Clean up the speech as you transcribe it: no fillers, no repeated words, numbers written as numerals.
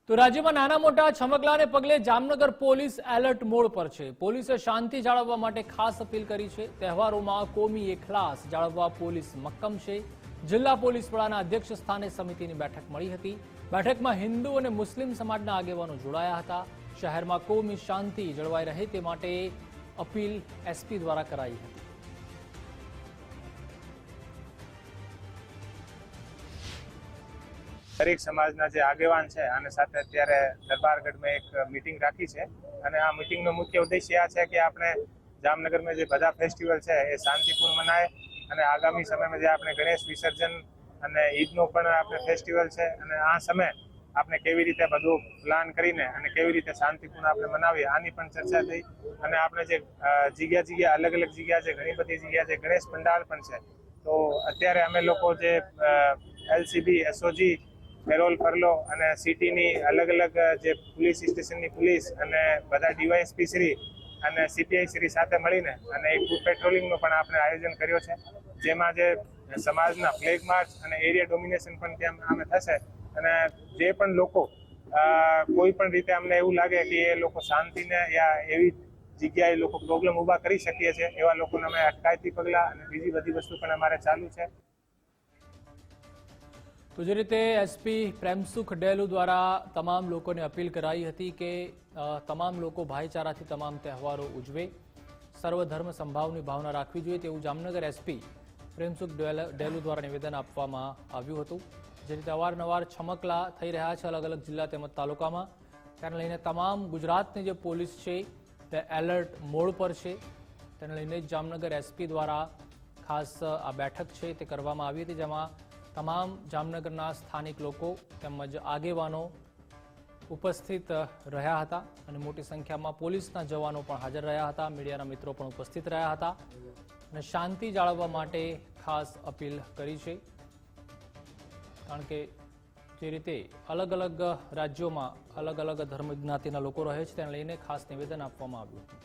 તો રાજ્યમાં નાના મોટા છમકલાને પગલે જામનગર પોલીસ એલર્ટ મોડ પર છે। પોલીસે શાંતિ જાળવવા માટે ખાસ અપીલ કરી છે। તહેવારોમાં કોમી એકલાસ જાળવવા પોલીસ મક્કમ છે। જિલ્લા પોલીસ વડાના અધ્યક્ષ સ્થાને સમિતિની બેઠક મળી હતી। બેઠકમાં હિન્દુ અને મુસ્લિમ સમાજના આગેવાનો જોડાયા હતા। શહેરમાં કોમી શાંતિ જળવાઈ રહે તે માટે અપીલ એસપી દ્વારા કરાઈ હતી। દરેક સમાજના જે આગેવાન છે અને સાથે અત્યારે દરબારગઢમાં એક મીટિંગ રાખી છે અને આ મીટિંગનો મુખ્ય ઉદ્દેશ્ય આ છે કે આપણે જામનગરમાં જે બધા ફેસ્ટિવલ છે એ શાંતિપૂર્ણ મનાય અને આગામી સમયમાં જે આપણે ગણેશ વિસર્જન અને ઈદનો પણ આપણે ફેસ્ટિવલ છે અને આ સમય આપણે કેવી રીતે બધું પ્લાન કરીને અને કેવી રીતે શાંતિપૂર્ણ આપણે મનાવીએ આની પણ ચર્ચા થઈ। અને આપણે જે જગ્યા અલગ અલગ જગ્યા છે, ઘણી બધી જગ્યા છે, ગણેશ પંડાલ પણ છે। તો અત્યારે અમે લોકો જે એલસીબી, એસઓજી, પેરોલ ફરલો અને સિટીની અલગ અલગ જે પોલીસ સ્ટેશનની પોલીસ અને બધા ડીવાયએસપી શ્રી અને સીપીઆઈ શ્રી સાથે મળીને અને એક ફૂટ પેટ્રોલિંગનું પણ આપણે આયોજન કર્યો છે, જેમાં જે સમાજના ફ્લેગ માર્ચ અને એરિયા ડોમિનેશન પણ ત્યાં અમે થશે અને જે પણ લોકો કોઈ પણ રીતે અમને એવું લાગે કે એ લોકો શાંતિને યા એવી જગ્યાએ લોકો પ્રોબ્લેમ ઊભા કરી શકીએ છીએ એવા લોકોને અમે અટકાયતી પગલાં અને બીજી બધી વસ્તુ પણ અમારે ચાલુ છે। તો જે રીતે એસપી પ્રેમસુખ ડેલુ દ્વારા તમામ લોકોને અપીલ કરાઈ હતી કે તમામ લોકો ભાઈચારાથી તમામ તહેવારો ઉજવે, સર્વધર્મ સંભાવની ભાવના રાખવી જોઈએ તેવું જામનગર એસપી પ્રેમસુખ ડેલુ દ્વારા નિવેદન આપવામાં આવ્યું હતું। જે રીતે અવારનવાર છમકલા થઈ રહ્યા છે અલગ અલગ જિલ્લા તેમજ તાલુકામાં, તેને લઈને તમામ ગુજરાતની જે પોલીસ છે તે એલર્ટ મોડ પર છે। તેને લઈને જામનગર એસપી દ્વારા ખાસ આ બેઠક છે તે કરવામાં આવી હતી, જેમાં તમામ જામનગરના સ્થાનિક લોકો તેમજ આગેવાનો ઉપસ્થિત રહ્યા હતા અને મોટી સંખ્યામાં પોલીસના જવાનો પણ હાજર રહ્યા હતા, મીડિયાના મિત્રો પણ ઉપસ્થિત રહ્યા હતા અને શાંતિ જાળવવા માટે ખાસ અપીલ કરી છે। કારણ કે જે રીતે અલગ અલગ રાજ્યોમાં અલગ અલગ ધર્મ જ્ઞાતિના લોકો રહે છે તેને લઈને ખાસ નિવેદન આપવામાં આવ્યું હતું।